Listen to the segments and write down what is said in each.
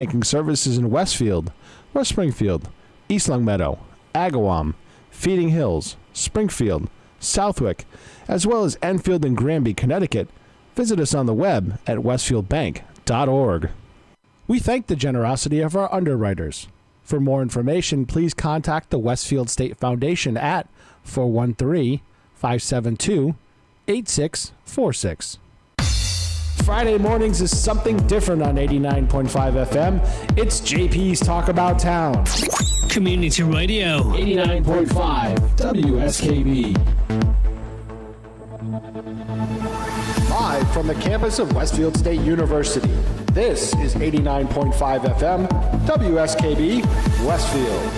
Banking services in Westfield, West Springfield, East Longmeadow, Agawam, Feeding Hills, Springfield, Southwick, as well as Enfield and Granby, Connecticut. Visit us on the web at westfieldbank.org. We thank the generosity of our underwriters. For more information, please contact the Westfield State Foundation at 413-572-8646. Friday mornings is something different on 89.5 FM. It's JP's Talk About Town. Community Radio. 89.5 WSKB. Live from the campus of Westfield State University, this is 89.5 FM WSKB Westfield.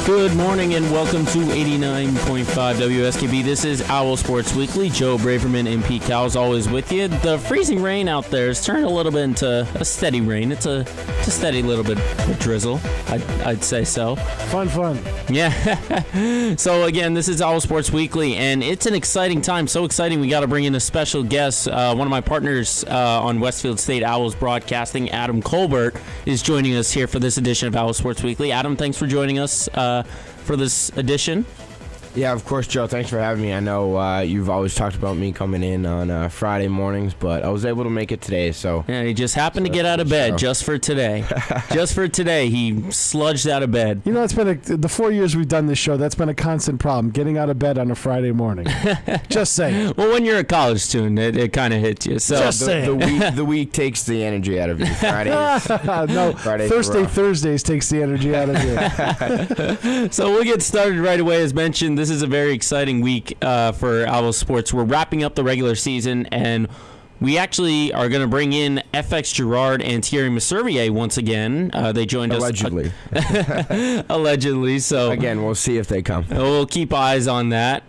Good morning and welcome to 89.5 WSKB. This is Owl Sports Weekly. Joe Braverman and Pete Cowles always with you. The freezing rain out there has turned a little bit into a steady rain. It's a steady little bit of drizzle, I'd say so. Fun. Yeah. So again, this is Owl Sports Weekly, and it's an exciting time. So exciting, we got to bring in a special guest. One of my partners on Westfield State Owls Broadcasting, Adam Colbert, is joining us here for this edition of Owl Sports Weekly. Adam, thanks for joining us for this edition. Yeah, of course, Joe. Thanks for having me. I know you've always talked about me coming in on Friday mornings, but I was able to make it today. So yeah, he just happened to get out of bed just for today. Just for today, he sludged out of bed. You know, it's been the 4 years we've done this show, that's been a constant problem, getting out of bed on a Friday morning. Just saying. Well, when you're a college student, it kind of hits you. So just saying. The week takes the energy out of you. Fridays. No, Thursdays takes the energy out of you. So we'll get started right away. As mentioned, this is a very exciting week for Owl Sports. We're wrapping up the regular season, and we actually are going to bring in FX Girard and Thierry Messervier once again. They joined Allegedly. us. Allegedly. So again, we'll see if they come. We'll keep eyes on that.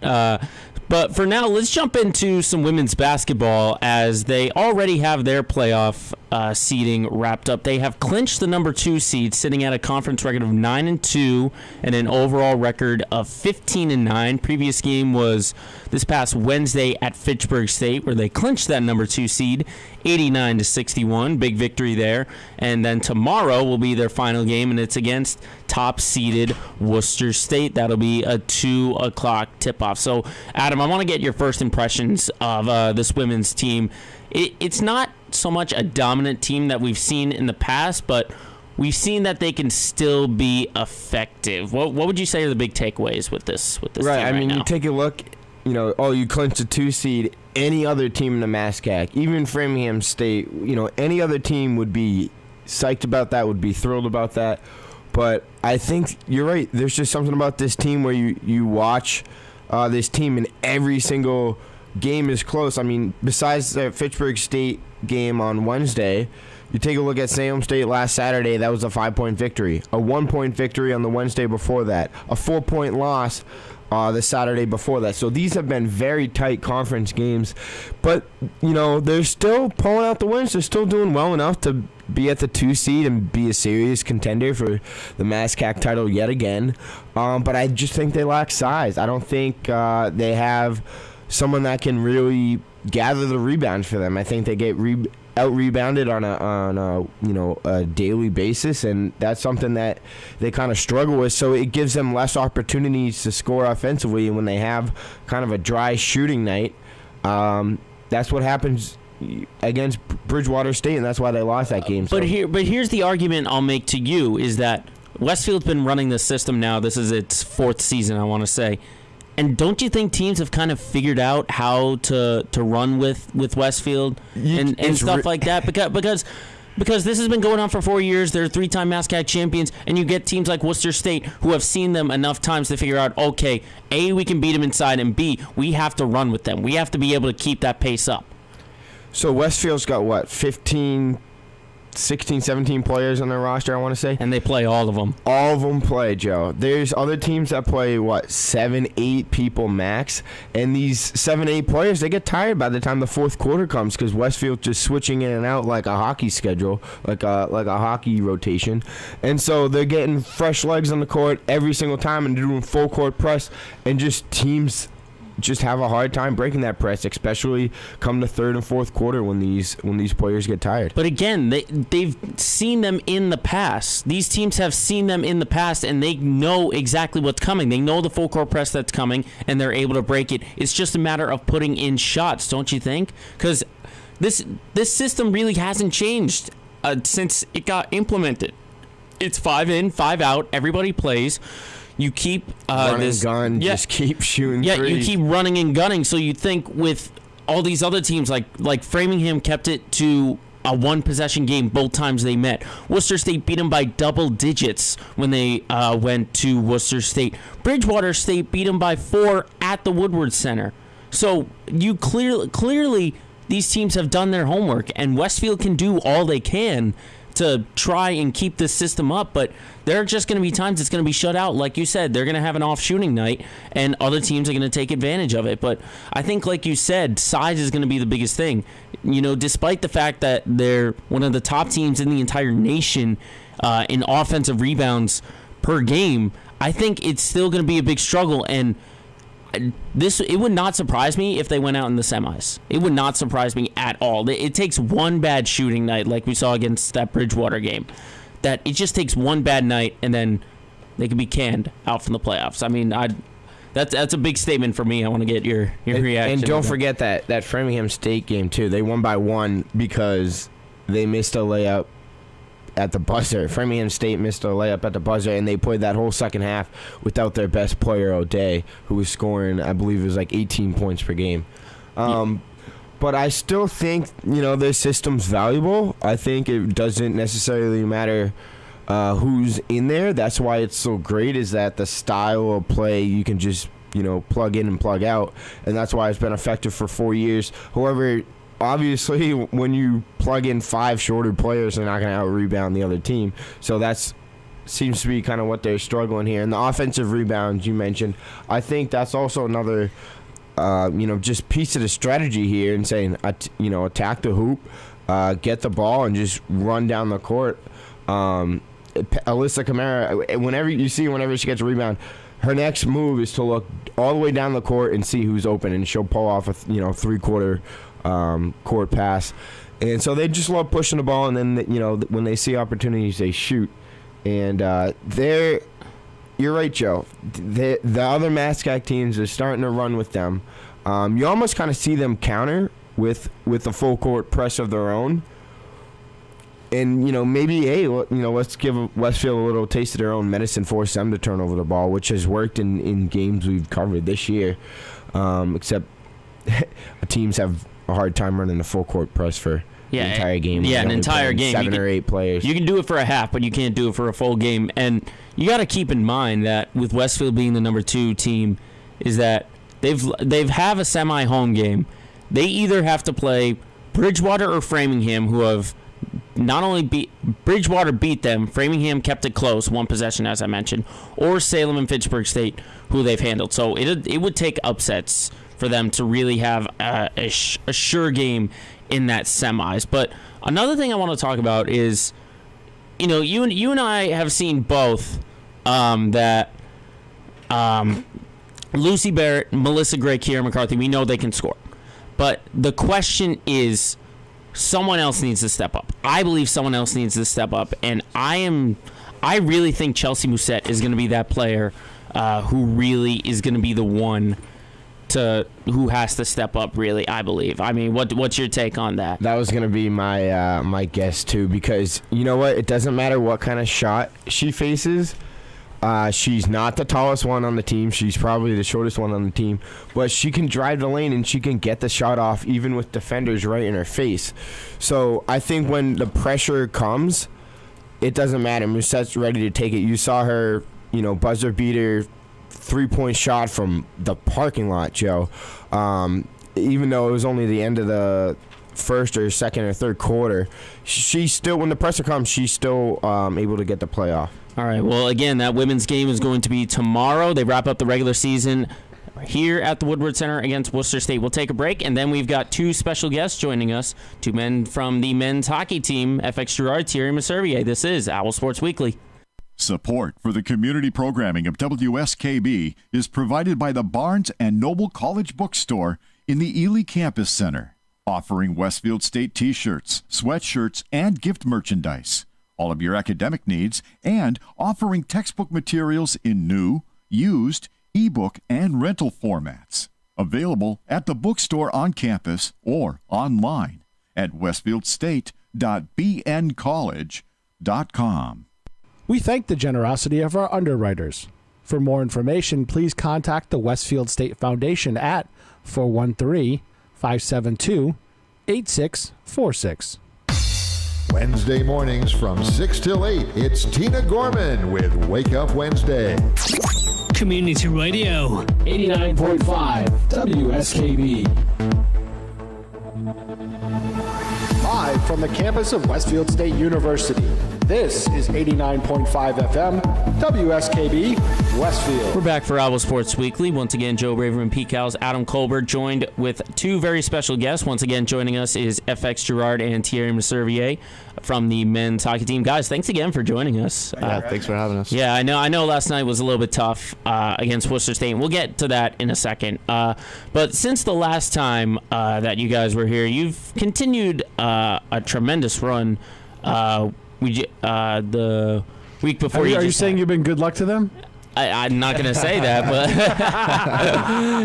But for now, let's jump into some women's basketball, as they already have their playoff seeding wrapped up. They have clinched the number 2 seed, sitting at a conference record of 9-2 and an overall record of 15-9. Previous game was this past Wednesday at Fitchburg State, where they clinched that number 2 seed, 89-61. Big victory there. And then tomorrow will be their final game, and it's against top-seeded Worcester State. That'll be a 2 o'clock tip-off. So, Adam, I want to get your first impressions of this women's team. It's not so much a dominant team that we've seen in the past, but we've seen that they can still be effective. What would you say are the big takeaways with this team right right now? You take a look, you clinched a 2 seed. Any other team in the MASCAC, even Framingham State, any other team would be psyched about that, would be thrilled about that. But I think you're right. There's just something about this team where you watch this team and every single game is close. I mean, besides the Fitchburg State game on Wednesday, you take a look at Salem State last Saturday. That was a 5-point victory. A 1-point victory on the Wednesday before that. A 4-point loss the Saturday before that. So these have been very tight conference games. But, they're still pulling out the wins. They're still doing well enough to be at the 2 seed and be a serious contender for the MASCAC title yet again. But I just think they lack size. I don't think they have someone that can really gather the rebounds for them. I think they get out-rebounded on a daily basis, and that's something that they kind of struggle with. So it gives them less opportunities to score offensively, and when they have kind of a dry shooting night, that's what happens against Bridgewater State, and that's why they lost that game. But here's the argument I'll make to you is that Westfield's been running this system now. This is its 4th season, I want to say. And don't you think teams have kind of figured out how to run with Westfield and stuff like that? Because this has been going on for 4 years. They're 3-time MASCAC champions, and you get teams like Worcester State who have seen them enough times to figure out, okay, A, we can beat them inside, and B, we have to run with them. We have to be able to keep that pace up. So Westfield's got, 16, 17 players on their roster, I want to say. And they play all of them. All of them play, Joe. There's other teams that play, 7, 8 people max. And these 7, 8 players, they get tired by the time the 4th quarter comes because Westfield's just switching in and out like a hockey schedule, like a hockey rotation. And so they're getting fresh legs on the court every single time and doing full court press, and just teams just have a hard time breaking that press, especially come the 3rd and 4th quarter when these players get tired. But again, they've seen them in the past. These teams have seen them in the past, and they know exactly what's coming. They know the full court press that's coming, and they're able to break it. It's just a matter of putting in shots, don't you think? Because this system really hasn't changed since it got implemented. It's 5 in, 5 out. Everybody plays. You keep just keep shooting. Yeah, threes. you keep running and gunning. So you think with all these other teams, like Framingham kept it to a 1-possession game both times they met. Worcester State beat them by double digits when they went to Worcester State. Bridgewater State beat them by 4 at the Woodward Center. So you clearly these teams have done their homework, and Westfield can do all they can to try and keep this system up, but there are just going to be times it's going to be shut out. Like you said, they're going to have an off shooting night, and other teams are going to take advantage of it. But I think, like you said, size is going to be the biggest thing. Despite the fact that they're one of the top teams in the entire nation in offensive rebounds per game, I think it's still going to be a big struggle, and it would not surprise me if they went out in the semis. It would not surprise me at all. It takes one bad shooting night, like we saw against that Bridgewater game. That it just takes one bad night, and then they can be canned out from the playoffs. I mean, that's a big statement for me. I want to get your reaction. And don't forget that Framingham State game too. They won by 1 because they missed a layup at the buzzer. Framingham State missed a layup at the buzzer, and they played that whole second half without their best player, O'Day, who was scoring, I believe it was 18 points per game. But I still think, their system's valuable. I think it doesn't necessarily matter who's in there. That's why it's so great, is that the style of play you can just, plug in and plug out. And that's why it's been effective for 4 years. However, obviously, when you plug in 5 shorter players, they're not going to out-rebound the other team. So that seems to be kind of what they're struggling here. And the offensive rebounds you mentioned, I think that's also another, just piece of the strategy here, and saying, attack the hoop. get the ball and just run down the court. Alyssa Kamara, whenever she gets a rebound, her next move is to look all the way down the court and see who's open, and she'll pull off a 3-quarter court pass. And so they just love pushing the ball, and then when they see opportunities, they shoot. And you're right, Joe. The other MASCAC teams are starting to run with them. You almost kind of see them counter with the full court press of their own. And, maybe, let's give Westfield a little taste of their own medicine, force them to turn over the ball, which has worked in games we've covered this year. Except teams have a hard time running the full court press for the entire game. Yeah, an entire game. 7 or 8 players. You can do it for a half, but you can't do it for a full game. And you got to keep in mind that with Westfield being the number 2 team, is that they've have a semi-home game. They either have to play Bridgewater or Framingham, who have not only Bridgewater beat them, Framingham kept it close, 1 possession as I mentioned, or Salem and Fitchburg State, who they've handled. So it would take upsets for them to really have a sure game in that semis. But another thing I want to talk about is, you and I have seen both that Lucy Barrett, Melissa Gray, Kiera McCarthy, we know they can score. But the question is, someone else needs to step up. I believe someone else needs to step up, and I really think Chelsea Musette is going to be that player who really is going to be the one who has to step up, really, I believe. I mean, what's your take on that? That was going to be my guess, too, because you know what? It doesn't matter what kind of shot she faces. She's not the tallest one on the team. She's probably the shortest one on the team. But she can drive the lane, and she can get the shot off even with defenders right in her face. So I think when the pressure comes, it doesn't matter. Musette's ready to take it. You saw her, buzzer beater 3-point shot from the parking lot, Joe. Even though it was only the end of the first or second or third quarter, she's still, when the pressure comes, she's still able to get the play off. All right, well, again, that women's game is going to be tomorrow. They wrap up the regular season here at the Woodward Center against Worcester State. We'll take a break, and then we've got 2 special guests joining us, 2 men from the men's hockey team, FX Girard, Thierry Messervier. This is Owl Sports Weekly. Support for the community programming of WSKB is provided by the Barnes & Noble College Bookstore in the Ely Campus Center, offering Westfield State T-shirts, sweatshirts, and gift merchandise, all of your academic needs, and offering textbook materials in new, used, ebook, and rental formats. Available at the bookstore on campus or online at westfieldstate.bncollege.com. We thank the generosity of our underwriters. For more information, please contact the Westfield State Foundation at 413-572-8646. Wednesday mornings from 6 till 8, it's Tina Gorman with Wake Up Wednesday. Community Radio. 89.5 WSKB. Live from the campus of Westfield State University, this is 89.5 FM, WSKB, Westfield. We're back for Owl Sports Weekly. Once again, Joe Braverman, Pete Cowles, Adam Colbert, joined with 2 very special guests. Once again, joining us is FX Girard and Thierry Messervier from the men's hockey team. Guys, thanks again for joining us. Thanks for having us. Yeah, I know last night was a little bit tough against Worcester State. We'll get to that in a second. But since the last time that you guys were here, you've continued a tremendous run. The week before, Are you saying you've been good luck to them? I'm not going to say that,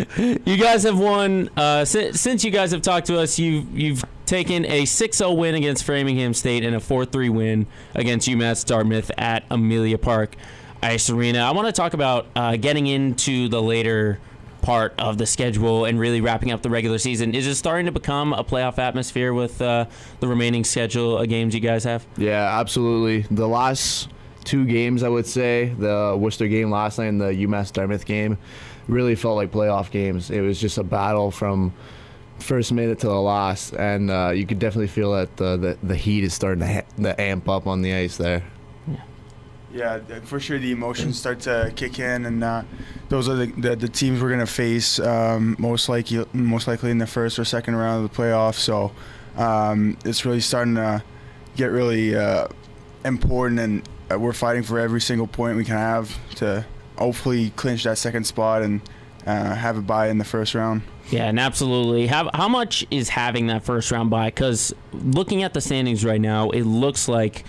but you guys have won. Since you guys have talked to us, you've taken a 6-0 win against Framingham State and a 4-3 win against UMass Dartmouth at Amelia Park Ice Arena. I want to talk about getting into the later part of the schedule and really wrapping up the regular season. Is it starting to become a playoff atmosphere with the remaining schedule of games you guys have? Yeah, absolutely. The last 2 games, I would say, the Worcester game last night and the UMass Dartmouth game, really felt like playoff games. It was just a battle from first minute to the last, and you could definitely feel that the heat is starting to amp up on the ice there. Yeah, for sure the emotions start to kick in, and those are the teams we're going to face most likely in the first or second round of the playoffs. So it's really starting to get really important, and we're fighting for every single point we can have to hopefully clinch that second spot and have a bye in the first round. Yeah, and absolutely. How much is having that first round bye? Because looking at the standings right now, it looks like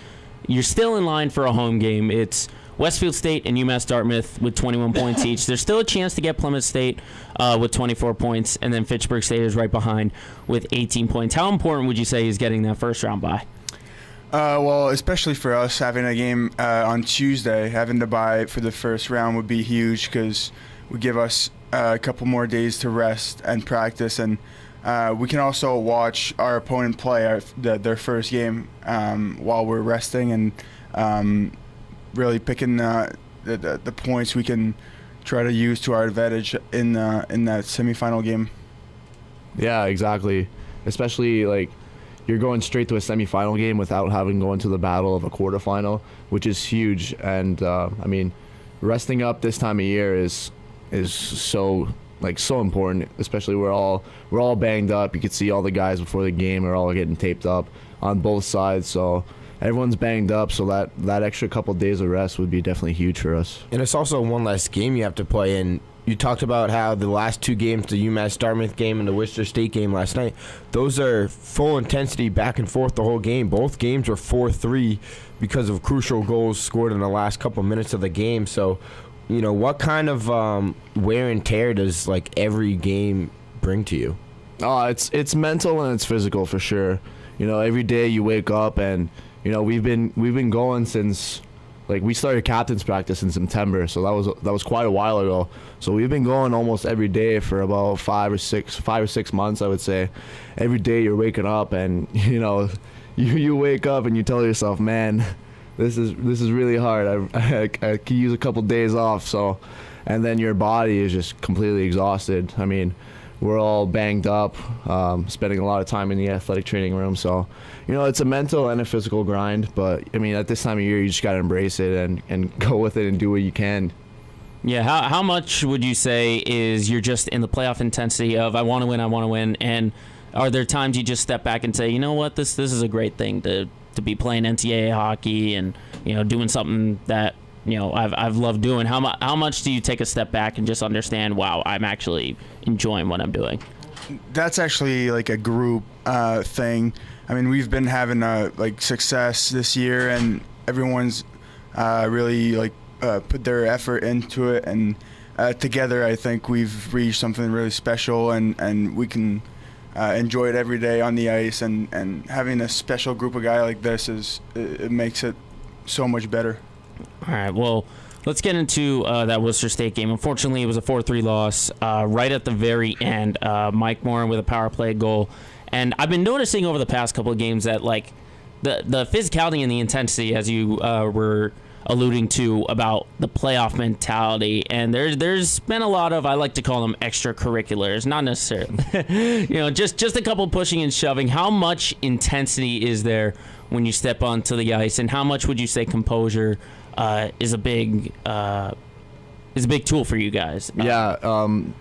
you're still in line for a home game. It's Westfield State and UMass Dartmouth with 21 points each. There's still a chance to get Plymouth State with 24 points, and then Fitchburg State is right behind with 18 points. How important would you say is getting that first round bye? Well, especially for us, having a game on Tuesday, having to bye for the first round would be huge because it would give us a couple more days to rest and practice, and we can also watch our opponent play their first game while we're resting and really picking the points we can try to use to our advantage in that semifinal game. Yeah, exactly. Especially like you're going straight to a semifinal game without having gone to the battle of a quarterfinal, which is huge. And I mean, resting up this time of year is so important. Especially we're all banged up. You could see all the guys before the game are all getting taped up on both sides. So everyone's banged up. So that extra couple days of rest would be definitely huge for us. And it's also one less game you have to play in. You talked about how the last two games, the UMass Dartmouth game and the Worcester State game last night, those are full intensity back and forth the whole game. Both games were 4-3 because of crucial goals scored in the last couple minutes of the game. So, you know, what kind of wear and tear does like every game bring to you? Oh, it's mental and it's physical for sure. You know, every day you wake up and you know we've been going since. Like we started captain's practice in September, so that was quite a while ago. So we've been going almost every day for about 5 or 6 months, I would say. Every day you're waking up, and you know, you wake up and you tell yourself, man, this is really hard. I could use a couple days off. So, and then your body is just completely exhausted. I mean, we're all banged up, spending a lot of time in the athletic training room. So, you know, it's a mental and a physical grind. But, I mean, at this time of year, you just got to embrace it and go with it and do what you can. Yeah, how much would you say is you're just in the playoff intensity of I want to win, and are there times you just step back and say, you know what, this is a great thing to be playing NCAA hockey and, you know, doing something that, you know, I've loved doing. How much do you take a step back and just understand, wow, I'm actually enjoying what I'm doing? That's actually like a group thing. I mean, we've been having success this year, and everyone's really put their effort into it, and together I think we've reached something really special, and we can enjoy it every day on the ice, and having a special group of guys like this it makes it so much better. All right, well, let's get into that Worcester State game. Unfortunately, it was a 4-3 loss right at the very end. Mike Moran with a power play goal. And I've been noticing over the past couple of games that, like, the physicality and the intensity, as you were alluding to, about the playoff mentality. And there's been a lot of, I like to call them extracurriculars, not necessarily, you know, just a couple pushing and shoving. How much intensity is there when you step onto the ice, and how much would you say composure is a big tool for you guys? Yeah,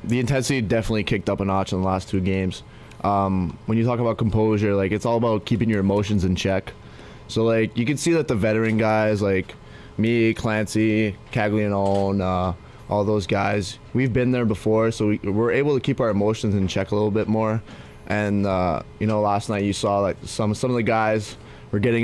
the intensity definitely kicked up a notch in the last two games. When you talk about composure, like, it's all about keeping your emotions in check. So, like, you can see that the veteran guys, like me, Clancy, Caglianone, all those guys, we've been there before, so we're able to keep our emotions in check a little bit more. And you know, last night you saw like some of the guys were getting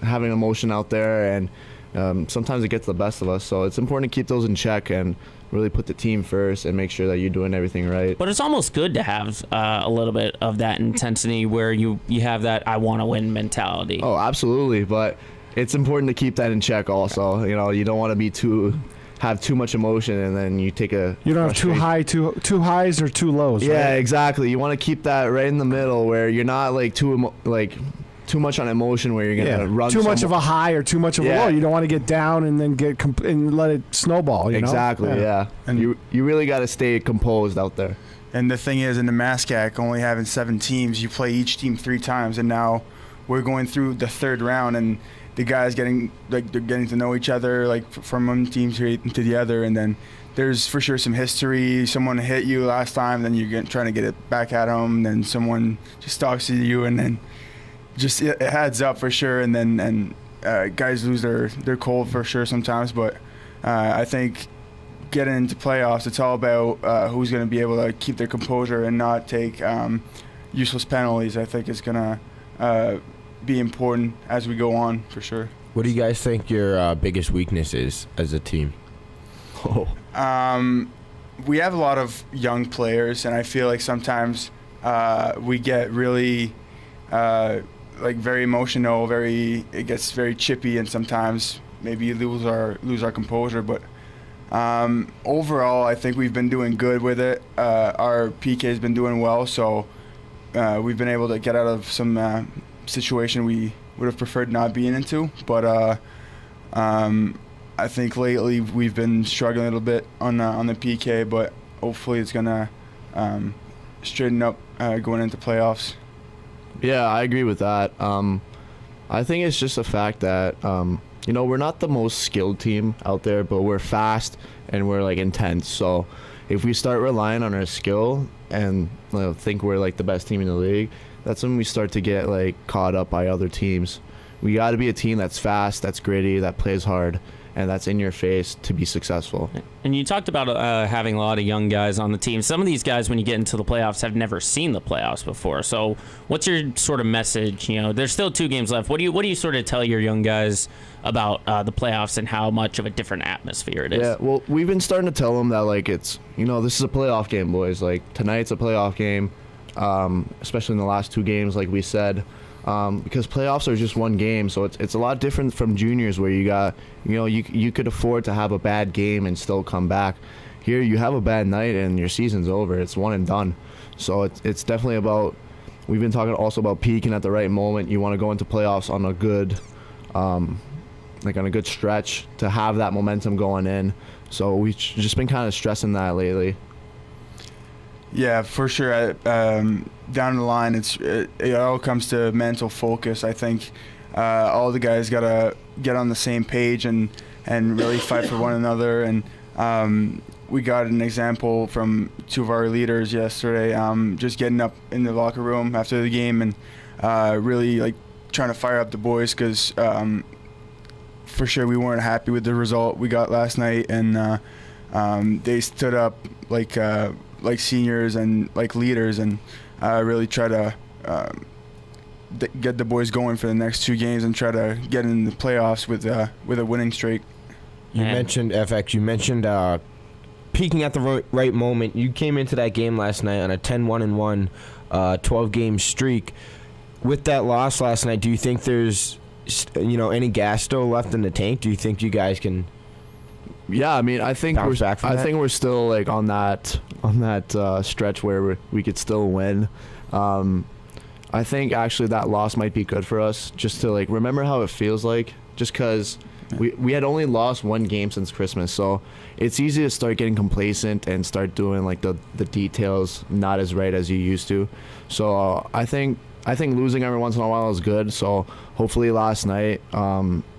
having emotion out there, and sometimes it gets the best of us. So it's important to keep those in check and really put the team first and make sure that you're doing everything right. But it's almost good to have a little bit of that intensity where you have that I want to win mentality. Oh, absolutely. But it's important to keep that in check also. You know, you don't want to have too much emotion and then you take a... You don't have too highs or too lows, Yeah, right? exactly. You want to keep that right in the middle where you're not like too much on emotion where you're gonna run too much of a high or too much of a low. You don't want to get down and then and let it snowball. You know? Exactly. Yeah. And you really got to stay composed out there. And the thing is, in the MASCAC, only having 7 teams, you play each team 3 times, and now we're going through the 3rd round, and the guys they're getting to know each other, like from one team to the other, and then there's for sure some history. Someone hit you last time, then you're trying to get it back at them. Then someone just talks to you, and then just it adds up for sure. And then guys lose their cold for sure sometimes. But I think getting into playoffs, it's all about who's going to be able to keep their composure and not take useless penalties. I think is going to be important as we go on for sure. What do you guys think your biggest weakness is as a team? We have a lot of young players, and I feel like sometimes we get really very emotional. It gets very chippy, and sometimes maybe lose our composure. But overall, I think we've been doing good with it. Our PK has been doing well, so we've been able to get out of some situation we would have preferred not being into. But I think lately we've been struggling a little bit on the PK, but hopefully it's gonna straighten up going into playoffs. Yeah, I agree with that. I think it's just a fact that we're not the most skilled team out there, but we're fast and we're like intense. So if we start relying on our skill and think we're like the best team in the league, that's when we start to get like caught up by other teams. We got to be a team that's fast, that's gritty, that plays hard, and that's in your face to be successful. And you talked about having a lot of young guys on the team. Some of these guys, when you get into the playoffs, have never seen the playoffs before. So what's your sort of message? There's still 2 games left. What do you sort of tell your young guys about the playoffs and how much of a different atmosphere it is? Yeah, well, we've been starting to tell them that, like, it's, this is a playoff game, boys. Like, tonight's a playoff game, especially in the last 2 games, like we said. Because playoffs are just one game, so it's a lot different from juniors where you got, you could afford to have a bad game and still come back. Here you have a bad night and your season's over. It's one and done. So it's definitely about, we've been talking also about peaking at the right moment. You want to go into playoffs on a good, on a good stretch to have that momentum going in. So we've just been kind of stressing that lately. Yeah, for sure. Down the line, it all comes to mental focus. I think all the guys gotta get on the same page and really fight for one another. And we got an example from 2 of our leaders yesterday, just getting up in the locker room after the game and really like trying to fire up the boys because for sure we weren't happy with the result we got last night, and they stood up like seniors and like leaders and really try to get the boys going for the next 2 games and try to get in the playoffs with a winning streak. You mentioned FX. You mentioned peaking at the right moment. You came into that game last night on a 10-1-1, 12-game streak. With that loss last night, do you think there's any gas still left in the tank? Do you think you guys can? Yeah, I mean, I think we're still like on that stretch where we could still win. I think actually that loss might be good for us, just to like remember how it feels like. Just because we had only lost 1 game since Christmas, so it's easy to start getting complacent and start doing like the details not as right as you used to. So I think losing every once in a while is good. So hopefully last night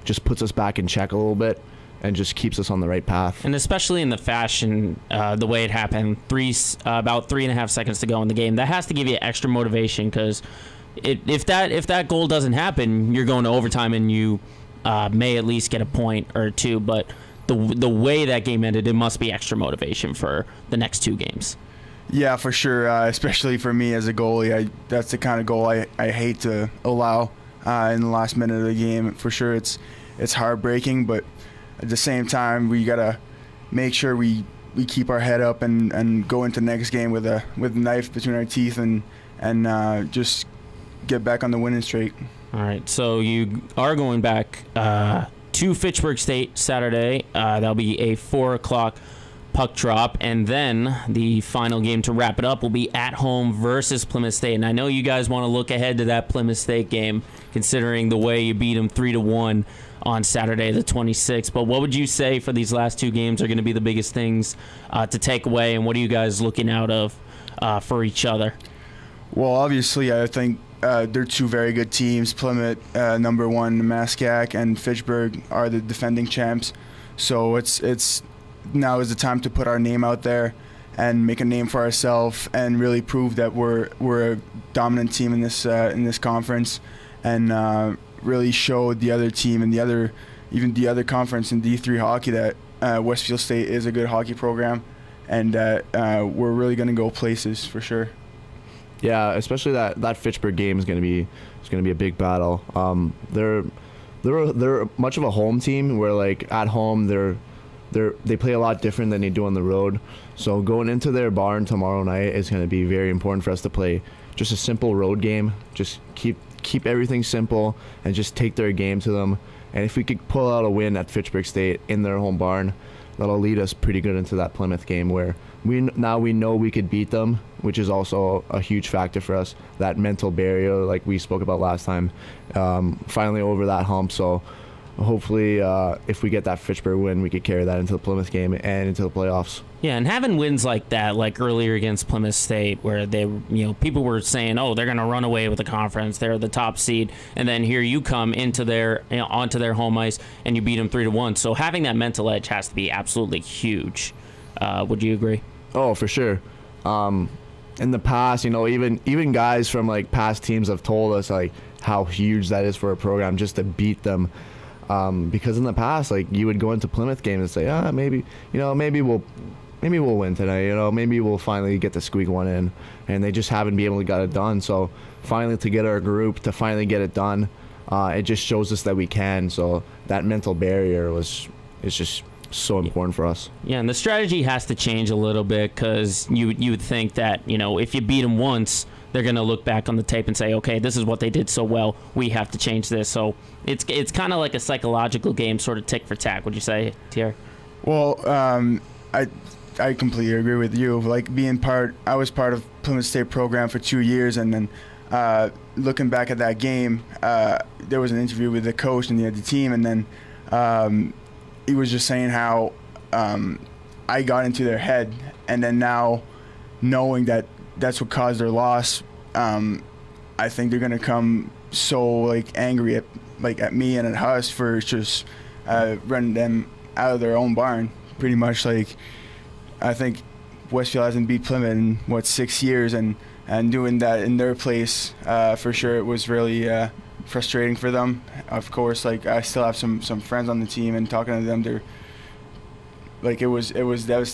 just puts us back in check a little bit and just keeps us on the right path. And especially in the fashion, the way it happened, about 3.5 seconds to go in the game, that has to give you extra motivation, because if that goal doesn't happen, you're going to overtime and you may at least get a point or 2. But the way that game ended, it must be extra motivation for the next 2 games. Yeah, for sure. Especially for me as a goalie, that's the kind of goal I hate to allow in the last minute of the game. For sure, it's heartbreaking, but at the same time, we gotta make sure we keep our head up and go into the next game with a knife between our teeth and just get back on the winning streak. All right, so you are going back to Fitchburg State Saturday. That'll be a 4:00 puck drop, and then the final game to wrap it up will be at home versus Plymouth State. And I know you guys want to look ahead to that Plymouth State game, considering the way you beat them 3-1 on Saturday the 26th. But what would you say for these last 2 games are going to be the biggest things to take away, and what are you guys looking out of for each other? Well, obviously, I think they're 2 very good teams. Plymouth, number 1, Mascac, and Fitchburg are the defending champs. So it's now is the time to put our name out there and make a name for ourselves and really prove that we're a dominant team in this conference, and really show the other team and even the other conference in D3 hockey that Westfield State is a good hockey program, and that we're really going to go places for sure. Yeah, especially that Fitchburg game is going to be a big battle. They're much of a home team where, like, at home they play a lot different than they do on the road. So going into their barn tomorrow night is going to be very important for us to play just a simple road game. Just keep everything simple and just take their game to them. And if we could pull out a win at Fitchburg State in their home barn, that'll lead us pretty good into that Plymouth game where we know we could beat them, which is also a huge factor for us. That mental barrier, like we spoke about last time, finally over that hump. So hopefully, if we get that Fitchburg win, we could carry that into the Plymouth game and into the playoffs. Yeah, and having wins like that, like earlier against Plymouth State, where people were saying, "Oh, they're going to run away with the conference. They're the top seed," and then here you come onto their home ice and you beat them 3-1. So having that mental edge has to be absolutely huge. Would you agree? Oh, for sure. In the past, even guys from like past teams have told us like how huge that is for a program just to beat them. Because in the past, like, you would go into Plymouth game and say, maybe we'll win tonight. Maybe we'll finally get to squeak one in, and they just haven't been able to get it done. So finally, to get our group to finally get it done, it just shows us that we can. So that mental barrier is just so important for us. Yeah, and the strategy has to change a little bit because you would think that if you beat them once, they're going to look back on the tape and say, okay, this is what they did so well. We have to change this. So it's kind of like a psychological game, sort of tick for tack. Would you say, Thierry? Well, I completely agree with you. Like I was part of Plymouth State program for 2 years, and then looking back at that game, there was an interview with the coach and the team, and then he was just saying how I got into their head, and then now knowing that that's what caused their loss, I think they're gonna come so angry at me and at us for just running them out of their own barn. Pretty much, I think Westfield hasn't beat Plymouth in 6 years, and doing that in their place, for sure, it was really frustrating for them. Of course, I still have some friends on the team, and talking to them, they're it was devastating.